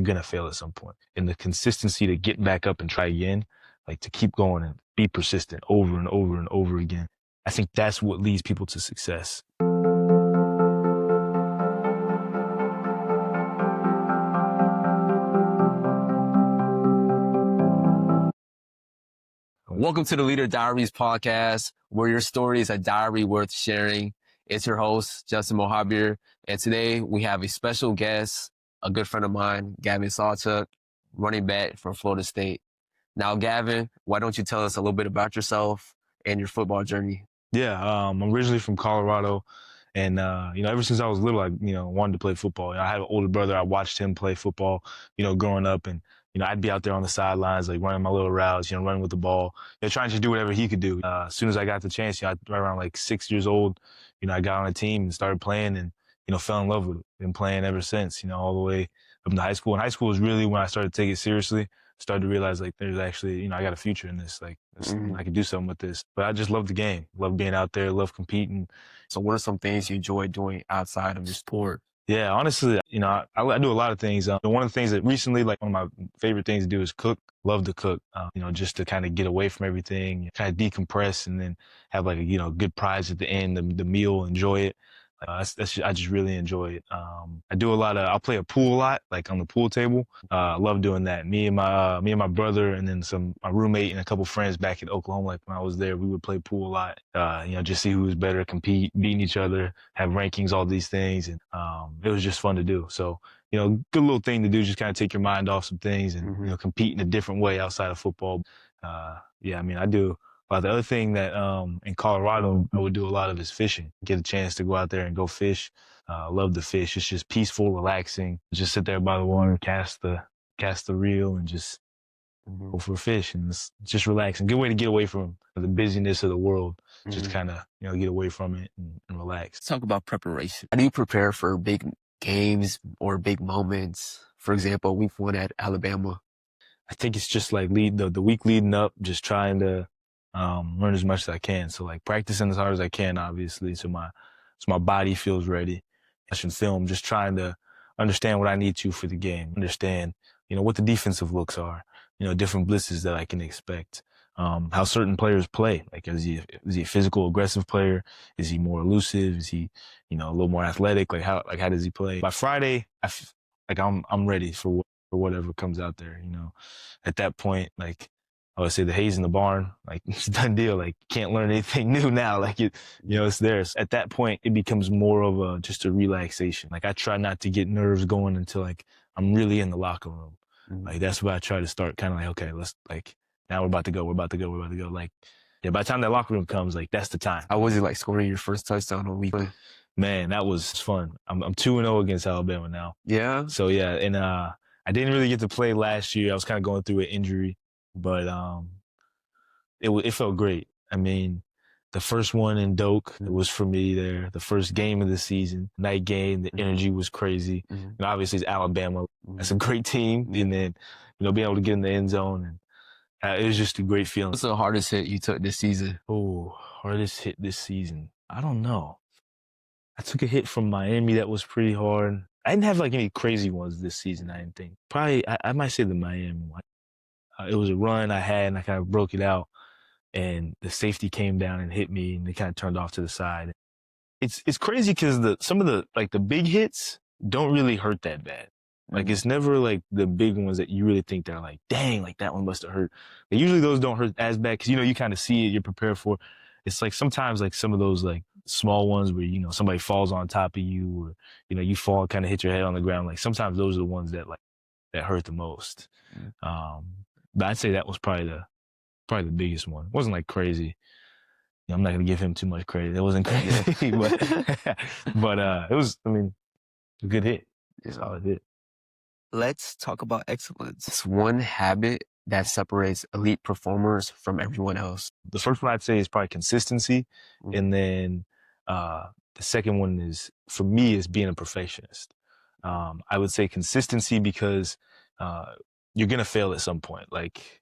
you're going to fail at some point. And the consistency to get back up and try again, like to keep going and be persistent over and over and over again. I think that's what leads people to success. Welcome to the Leader Diaries podcast, where your story is a diary worth sharing. It's your host, Justin Mohabir, and today we have a special guest, a good friend of mine, Gavin Sawchuk, running back from Florida State. Now, Gavin, why don't you tell us a little bit about yourself and your football journey? Yeah, I'm originally from Colorado, and ever since I was little, I wanted to play football. I had an older brother. I watched him play football, growing up, and I'd be out there on the sidelines, like running my little routes, running with the ball, trying to do whatever he could do. As soon as I got the chance, right around like 6 years old, I got on a team and started playing, and fell in love with it. Been playing ever since, all the way up to high school. And high school was really when I started to take it seriously. Started to realize like there's actually, I got a future in this. Like I could do something with this. But I just love the game. Love being out there. Love competing. So what are some things you enjoy doing outside of your sport? Yeah, honestly, I do a lot of things. One of the things that recently, like one of my favorite things to do is cook. Love to cook, just to kind of get away from everything, kind of decompress, and then have like a, good prize at the end, the meal, enjoy it. I just really enjoy it. I do I'll play a pool a lot, like on the pool table. I love doing that. Me and my brother, and then my roommate and a couple friends back in Oklahoma, like when I was there, we would play pool a lot. Just see who was better, compete, beating each other, have rankings, all these things. And, it was just fun to do. So, good little thing to do, just kind of take your mind off some things and, compete in a different way outside of football. I do. But the other thing that in Colorado I would do a lot of is fishing. Get a chance to go out there and go fish. Love to fish. It's just peaceful, relaxing. Just sit there by the water, cast the reel, and just go for a fish. And it's just relaxing. Good way to get away from the busyness of the world. Just kind of get away from it and relax. Let's talk about preparation. How do you prepare for big games or big moments? For example, week 1 at Alabama. I think it's just like the week leading up, just trying to learn as much as I can. So like practicing as hard as I can, obviously, so my body feels ready. Watching film, just trying to understand what I need to for the game. Understand, what the defensive looks are. Different blitzes that I can expect. How certain players play. Like, is he a physical, aggressive player? Is he more elusive? Is he, a little more athletic? Like how does he play? By Friday, I'm ready for whatever comes out there. At that point, like, I would say the hay's in the barn, like it's a done deal. Like can't learn anything new now. Like it's theirs. At that point, it becomes more of just a relaxation. Like I try not to get nerves going until like I'm really in the locker room. Like that's where I try to start kind of like, okay, let's like, now we're about to go. Like, yeah, by the time that locker room comes, like that's the time. How was it like scoring your first touchdown on week 1? Man, that was fun. I'm 2-0 against Alabama now. Yeah. So yeah. And, I didn't really get to play last year. I was kind of going through an injury. But it felt great. I mean, the first one in Doak, it was for me there. The first game of the season, night game, the energy was crazy. And obviously it's Alabama. That's a great team. And then, being able to get in the end zone. And it was just a great feeling. What's the hardest hit you took this season? Oh, hardest hit this season. I don't know. I took a hit from Miami that was pretty hard. I didn't have like any crazy ones this season, I didn't think. Probably, I might say the Miami one. It was a run I had, and I kind of broke it out, and the safety came down and hit me, and they kind of turned off to the side. It's crazy because some of the big hits don't really hurt that bad. Like it's never like the big ones that you really think they're like, dang, like that one must have hurt. But usually those don't hurt as bad because you kind of see it, you're prepared for it. It's like sometimes like some of those like small ones where somebody falls on top of you, or you fall, kind of hit your head on the ground. Like sometimes those are the ones that hurt the most. But I'd say that was probably the biggest one. It wasn't like crazy. I'm not gonna give him too much credit. It wasn't crazy, but it was. I mean, a good hit. It's all it did. Let's talk about excellence. It's one habit that separates elite performers from everyone else. The first one I'd say is probably consistency, and then the second one for me is being a perfectionist. I would say consistency because you're going to fail at some point. Like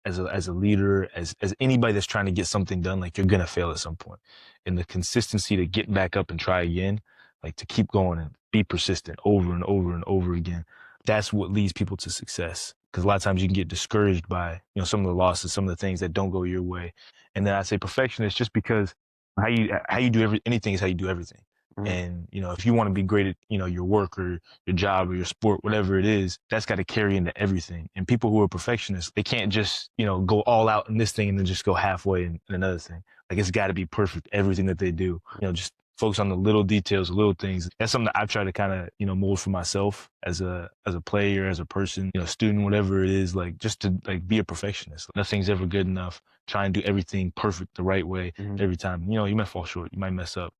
as a leader, as anybody that's trying to get something done, like you're going to fail at some point. And the consistency to get back up and try again, like to keep going and be persistent over and over and over again. that's what leads people to success. Because a lot of times you can get discouraged by, some of the losses, some of the things that don't go your way. And then I say perfectionist just because how you do anything is how you do everything. Mm-hmm. And, if you want to be great at, your work or your job or your sport, whatever it is, that's got to carry into everything. And people who are perfectionists, they can't just, go all out in this thing and then just go halfway in another thing. Like it's got to be perfect, everything that they do, just focus on the little details, the little things. That's something that I've tried to kind of, mold for myself as a player, as a person, student, whatever it is, like just to like be a perfectionist. Nothing's ever good enough. Try and do everything perfect the right way every time. You might fall short, you might mess up,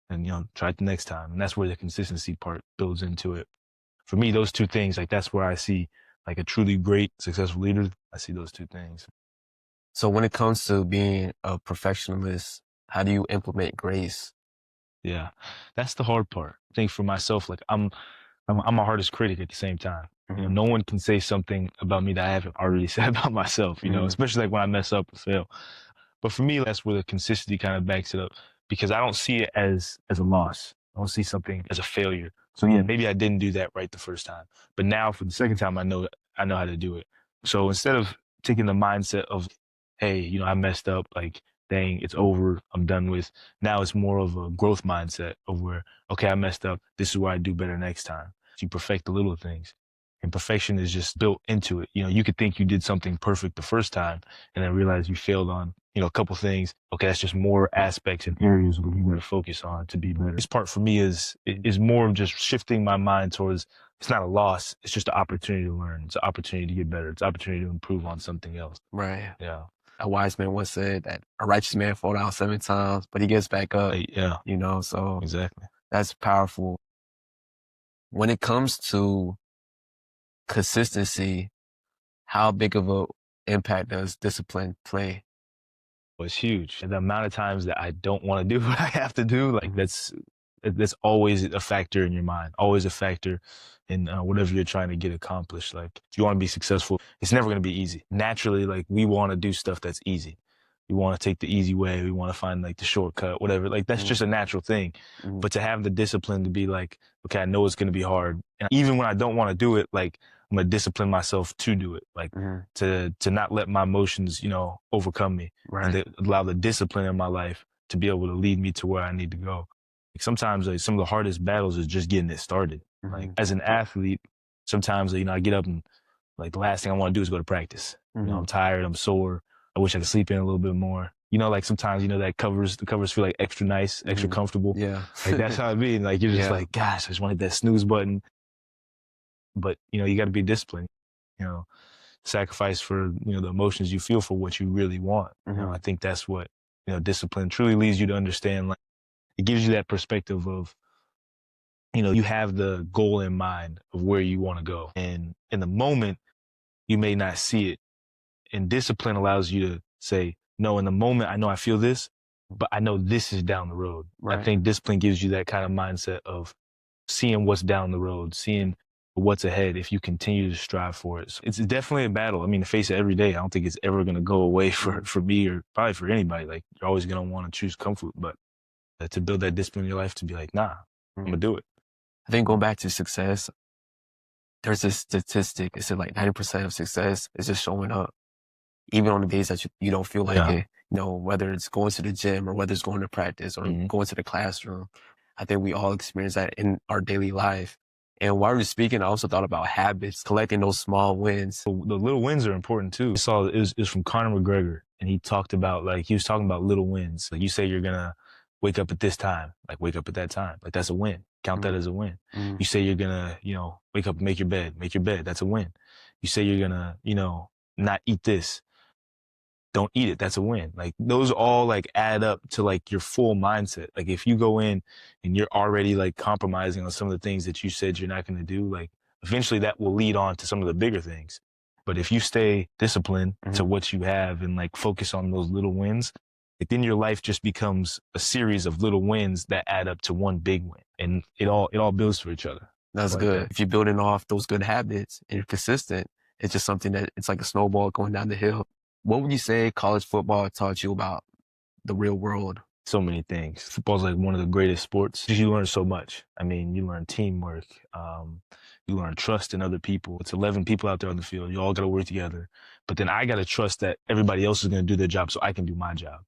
and try it the next time. And that's where the consistency part builds into it. For me, those two things, like that's where I see like a truly great, successful leader. I see those two things. So when it comes to being a perfectionist, how do you implement grace? Yeah, that's the hard part. I think for myself, like I'm my hardest critic at the same time. No one can say something about me that I haven't already said about myself, especially like when I mess up or fail. But for me, that's where the consistency kind of backs it up because I don't see it as a loss. I don't see something as a failure. So yeah, maybe I didn't do that right the first time, but now for the second time, I know how to do it. So instead of taking the mindset of, hey, I messed up, like, dang, it's over, I'm done with. Now it's more of a growth mindset of where, okay, I messed up. This is where I do better next time. You perfect the little things. And perfection is just built into it. You could think you did something perfect the first time and then realize you failed on, a couple things. Okay, that's just more aspects and areas where you got to focus on to be better. This part for me is more of just shifting my mind towards it's not a loss. It's just an opportunity to learn. It's an opportunity to get better. It's an opportunity to improve on something else. Right. Yeah. A wise man once said that a righteous man fall down 7 times, but he gets back up. Yeah. So Exactly. that's powerful. When it comes to consistency, how big of a impact does discipline play? It's huge. The amount of times that I don't want to do what I have to do, like that's always a factor in your mind, always a factor in whatever you're trying to get accomplished. Like if you want to be successful, it's never going to be easy. Naturally, like we want to do stuff that's easy. We want to take the easy way. We want to find like the shortcut, whatever. Like that's just a natural thing. But to have the discipline to be like, okay, I know it's going to be hard. And even when I don't want to do it, like I'm going to discipline myself to do it, like to not let my emotions, overcome me and to allow the discipline in my life to be able to lead me to where I need to go. Like sometimes like some of the hardest battles is just getting it started. Like as an athlete, sometimes, I get up and like the last thing I want to do is go to practice. I'm tired, I'm sore. I wish I could sleep in a little bit more. Like sometimes, that the covers feel like extra nice, extra comfortable. Yeah. Like that's how it be. Like you're just like, gosh, I just want to hit that snooze button. But, you got to be disciplined, sacrifice for, the emotions you feel for what you really want. I think that's what, discipline truly leads you to understand. Like it gives you that perspective of, you have the goal in mind of where you want to go. And in the moment, you may not see it. And discipline allows you to say, no, in the moment, I know I feel this, but I know this is down the road. Right. I think discipline gives you that kind of mindset of seeing what's down the road, seeing what's ahead if you continue to strive for it. So it's definitely a battle. I mean, to face it every day, I don't think it's ever going to go away for me or probably for anybody. Like you're always going to want to choose comfort, but to build that discipline in your life to be like, nah, I'm going to do it. I think going back to success, there's this statistic. It said like 90% of success is just showing up. Even on the days that you don't feel like it, whether it's going to the gym or whether it's going to practice or going to the classroom. I think we all experience that in our daily life. And while we were speaking, I also thought about habits, collecting those small wins. So the little wins are important too. I saw it was from Conor McGregor, and he was talking about little wins. Like you say you're going to wake up at this time, like wake up at that time. Like that's a win. Count that as a win. You say you're going to, wake up and make your bed. That's a win. You say you're going to, not eat this. Don't eat it. That's a win. Like those all like add up to like your full mindset. Like if you go in and you're already like compromising on some of the things that you said you're not going to do, like eventually that will lead on to some of the bigger things. But if you stay disciplined to what you have and like focus on those little wins, like then your life just becomes a series of little wins that add up to one big win. And it all builds for each other. That's good. If you're building off those good habits and you're consistent, it's just something that it's like a snowball going down the hill. What would you say college football taught you about the real world? So many things. Football's like one of the greatest sports. You learn so much. I mean, you learn teamwork. You learn trust in other people. It's 11 people out there on the field. You all got to work together. But then I got to trust that everybody else is going to do their job so I can do my job.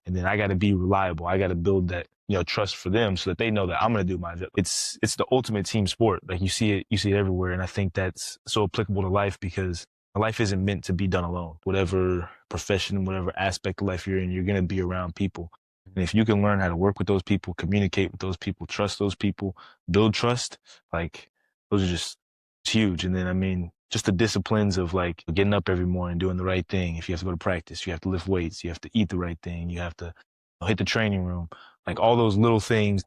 And then I got to be reliable. I got to build that, trust for them so that they know that I'm going to do my job. It's the ultimate team sport. Like you see it everywhere. And I think that's so applicable to life because life isn't meant to be done alone. Whatever profession, whatever aspect of life you're in, you're going to be around people. And if you can learn how to work with those people, communicate with those people, trust those people, build trust, like those are just huge. And then, I mean, just the disciplines of like getting up every morning, doing the right thing. If you have to go to practice, you have to lift weights, you have to eat the right thing, you have to hit the training room. Like all those little things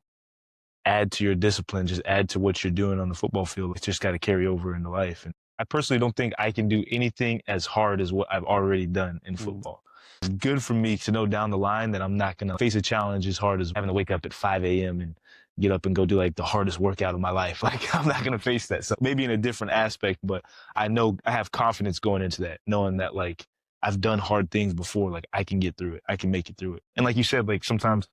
add to your discipline, just add to what you're doing on the football field. It's just got to carry over into life. And I personally don't think I can do anything as hard as what I've already done in football. It's good for me to know down the line that I'm not going to face a challenge as hard as having to wake up at 5 a.m. and get up and go do like the hardest workout of my life. Like I'm not going to face that. So maybe in a different aspect, but I know I have confidence going into that, knowing that like I've done hard things before. Like I can get through it. I can make it through it. And like you said, like sometimes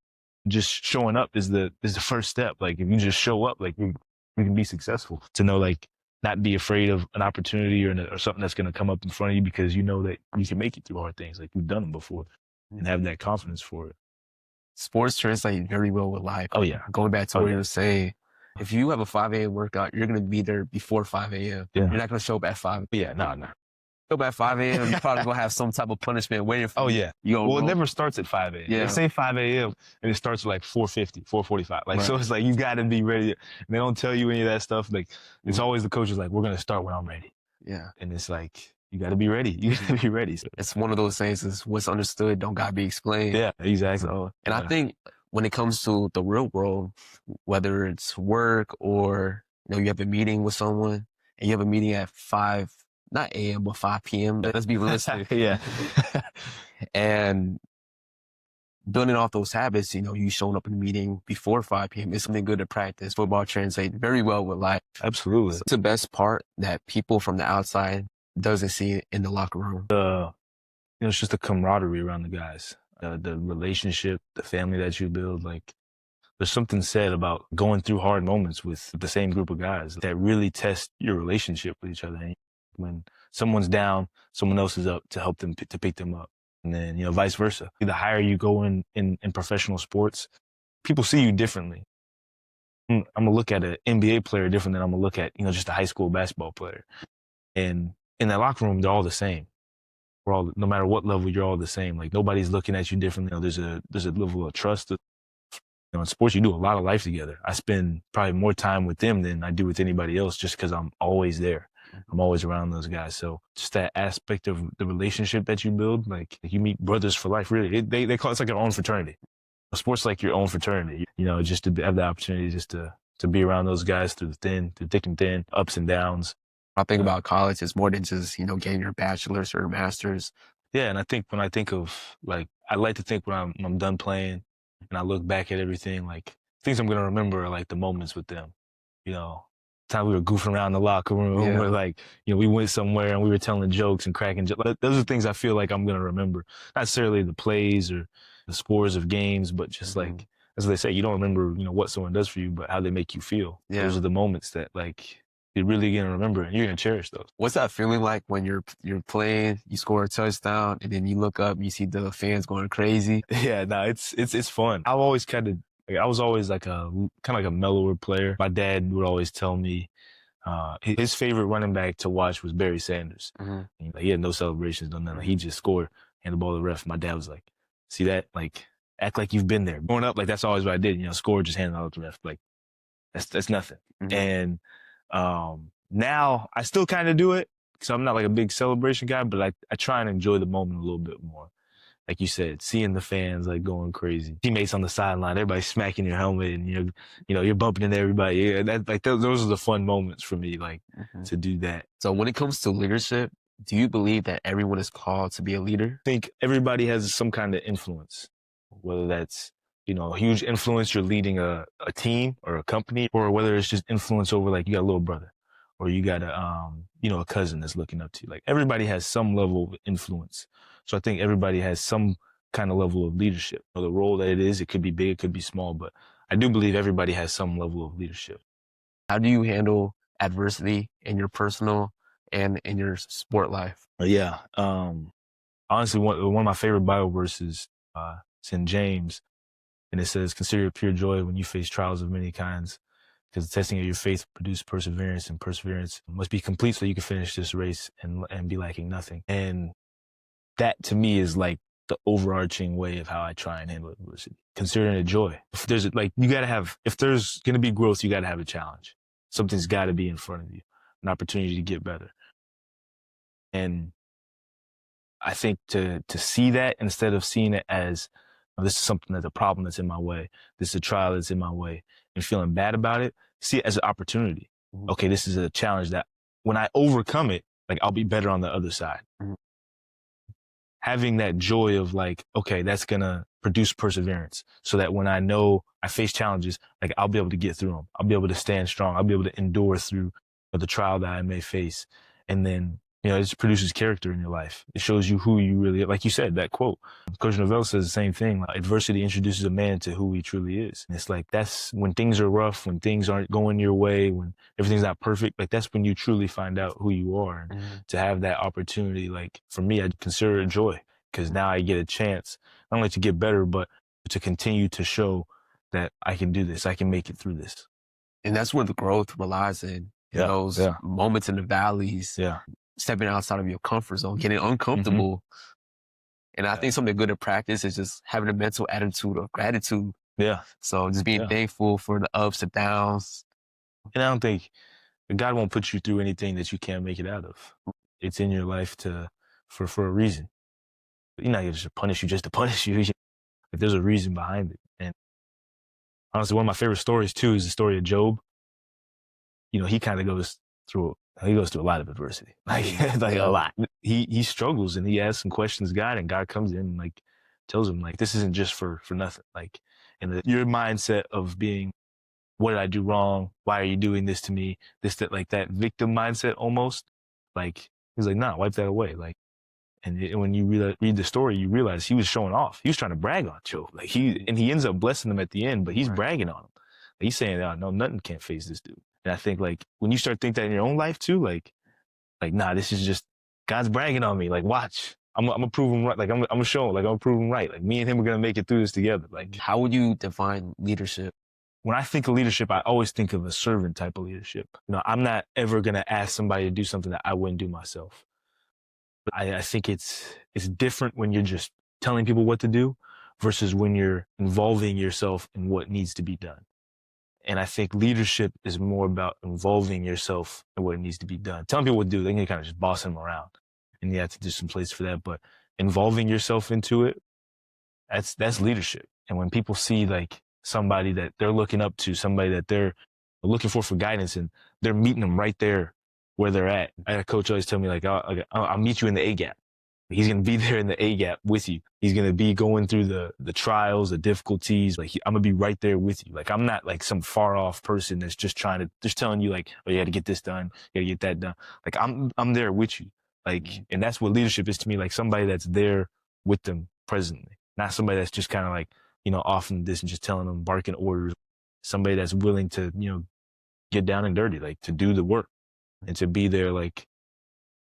just showing up is the first step. Like if you just show up, like you can be successful. To know like not be afraid of an opportunity or something that's going to come up in front of you because you know that you can make it through hard things. Like you've done them before and have that confidence for it. Sports translate very well with life. Oh yeah. Going back to what you were saying, if you have a 5 a.m. workout, you're going to be there before 5 a.m. Yeah. You're not going to show up at 5. Yeah, no. Show up at 5 a.m. You're probably going to have some type of punishment waiting for you. Oh yeah. Well, it never starts at 5 a.m. Yeah. They say 5 a.m. and it starts at like 4:50, 4:45. Like, so it's like, you got to be ready. And they don't tell you any of that stuff. Like it's always the coaches like, we're going to start when I'm ready. Yeah. And it's like, you got to be ready. You got to be ready. So, it's one of those things is what's understood don't got to be explained. Yeah, exactly. So, and I think when it comes to the real world, whether it's work or, you have a meeting with someone and you have a meeting at 5, not a.m., but 5 p.m. Let's be realistic. Yeah. And building off those habits, you showing up in the meeting before 5 p.m. is something good to practice. Football translates very well with life. Absolutely. It's the best part that people from the outside doesn't see it in the locker room. It's just the camaraderie around the guys. The relationship, the family that you build, like there's something said about going through hard moments with the same group of guys that really test your relationship with each other. And when someone's down, someone else is up to help them, to pick them up. And then, vice versa. The higher you go in professional sports, people see you differently. I'm going to look at an NBA player different than I'm going to look at, just a high school basketball player. And in that locker room, they're all the same. We're all, no matter what level, you're all the same. Like nobody's looking at you differently. There's a level of trust. In sports, you do a lot of life together. I spend probably more time with them than I do with anybody else just because I'm always there. I'm always around those guys. So just that aspect of the relationship that you build, like you meet brothers for life, really. They call it, it's like your own fraternity. Sports like your own fraternity, just to have the opportunity just to be around those guys through thick and thin, ups and downs. I think about college, it's more than just, getting your bachelor's or master's. Yeah, and I think when I think of, like, I like to think when I'm done playing and I look back at everything, like, things I'm going to remember are, like, the moments with them. Time we were goofing around in the locker room, or, like, we went somewhere and we were telling jokes and cracking jokes. Those are things I feel like I'm going to remember. Not necessarily the plays or the scores of games, but just, like, as they say, you don't remember, what someone does for you, but how they make you feel. Yeah. Those are the moments that, like, you're really going to remember and you're going to cherish those. What's that feeling like when you're playing, you score a touchdown, and then you look up and you see the fans going crazy? Yeah, no, it's fun. I was always like a mellower player. My dad would always tell me his favorite running back to watch was Barry Sanders. Mm-hmm. He had no celebrations, no nothing. He just scored, hand the ball to the ref. My dad was like, see that? Like, act like you've been there. Growing up, like, that's always what I did. Score, just hand it out to the ref. Like, that's nothing. Mm-hmm. And now I still kind of do it because I'm not like a big celebration guy, but I try and enjoy the moment a little bit more. Like you said, seeing the fans like going crazy, teammates on the sideline, everybody smacking your helmet, and you're bumping into everybody. Yeah, those are the fun moments for me, like to do that. So when it comes to leadership, do you believe that everyone is called to be a leader? I think everybody has some kind of influence, whether that's a huge influence, you're leading a team or a company, or whether it's just influence over, like, you got a little brother or you got a cousin that's looking up to you. Like, everybody has some level of influence. So I think everybody has some kind of level of leadership. The role that it is, it could be big, it could be small, but I do believe everybody has some level of leadership. How do you handle adversity in your personal and in your sport life? Yeah. Honestly, one of my favorite Bible verses, it's in James, and it says, "Consider it pure joy when you face trials of many kinds, because the testing of your faith produces perseverance, and perseverance must be complete so you can finish this race and be lacking nothing." And that to me is like the overarching way of how I try and handle adversity. Considering it joy. If there's if there's going to be growth, you got to have a challenge. Something's got to be in front of you, an opportunity to get better. And I think to see that instead of seeing it as, oh, this is something that's a problem that's in my way, this is a trial that's in my way, and feeling bad about it, see it as an opportunity. Mhm. Okay, this is a challenge that when I overcome it, like I'll be better on the other side. Mhm. Having that joy of like, okay, that's gonna produce perseverance, so that when I know I face challenges, like I'll be able to get through them. I'll be able to stand strong. I'll be able to endure through the trial that I may face, and then it just produces character in your life. It shows you who you really are. Like you said, that quote, Coach Novell says the same thing. Like, adversity introduces a man to who he truly is. And it's like, that's when things are rough, when things aren't going your way, when everything's not perfect. Like, that's when you truly find out who you are. And to have that opportunity, like for me, I consider it joy, because now I get a chance not only to get better, but to continue to show that I can do this. I can make it through this. And that's where the growth relies in those moments in the valleys. Yeah. Stepping outside of your comfort zone, getting uncomfortable. Mm-hmm. And I think something good to practice is just having a mental attitude of gratitude. Yeah. So just being thankful for the ups and downs. And I don't think God won't put you through anything that you can't make it out of. It's in your life for a reason. He's not going to punish you just to punish you. If there's a reason behind it. And honestly, one of my favorite stories too is the story of Job. He kind of goes through a lot of adversity, like a lot. He struggles and he asks some questions to God, and God comes in and like tells him like, this isn't just for nothing. Like, and your mindset of being, what did I do wrong? Why are you doing this to me? That, like that victim mindset almost. Like he's like, nah, wipe that away. Like, and when you read the story, you realize he was showing off. He was trying to brag on Job. Like he ends up blessing him at the end, but he's bragging on him. He's saying, oh, no, nothing can't face this dude. And I think like when you start thinking that in your own life too, like nah, this is just God's bragging on me. Like, watch, I'm gonna prove him right. Like I'm gonna show him. Like I'm gonna prove him right. Like me and him are gonna make it through this together. Like, how would you define leadership? When I think of leadership, I always think of a servant type of leadership. I'm not ever gonna ask somebody to do something that I wouldn't do myself. But I think it's different when you're just telling people what to do versus when you're involving yourself in what needs to be done. And I think leadership is more about involving yourself in what needs to be done. Telling people what to do, they can kind of just boss them around. And you have to do some place for that. But involving yourself into it, that's leadership. And when people see like somebody that they're looking up to, somebody that they're looking for guidance, and they're meeting them right there where they're at. I had a coach always tell me like, I'll meet you in the A gap. He's going to be there in the A gap with you. He's going to be going through the trials, the difficulties. Like I'm going to be right there with you. Like I'm not like some far off person that's just telling you like, oh, you got to get this done. You got to get that done. Like I'm there with you. Like, and that's what leadership is to me. Like somebody that's there with them presently, not somebody that's just kind of like, off in the distance, just telling them, barking orders. Somebody that's willing to, get down and dirty, like to do the work and to be there, like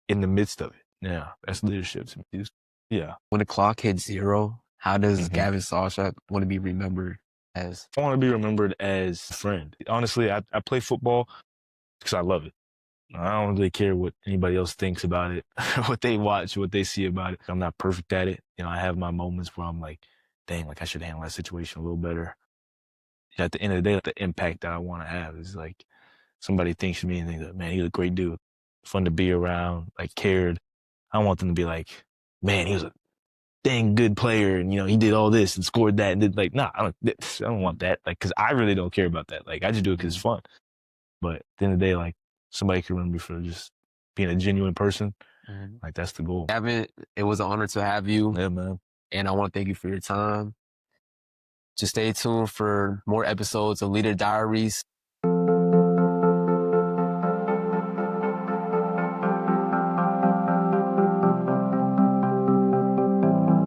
in the midst of it. Yeah, that's leadership to me. Yeah. When the clock hits 0, how does Gavin Sawchuk want to be remembered as? I want to be remembered as a friend. Honestly, I play football because I love it. I don't really care what anybody else thinks about it, what they watch, what they see about it. I'm not perfect at it. I have my moments where I'm like, dang, like I should handle that situation a little better. At the end of the day, the impact that I want to have is like somebody thinks of me and thinks like, man, he's a great dude, fun to be around, like cared. I want them to be like, man, he was a dang good player, and he did all this and scored that, and did like, nah, I don't want that, like, because I really don't care about that. Like, I just do it because it's fun. But at the end of the day, like, somebody can remember me for just being a genuine person. Like, that's the goal. Gavin, it was an honor to have you. Yeah, man. And I want to thank you for your time. Just stay tuned for more episodes of Leader Diaries.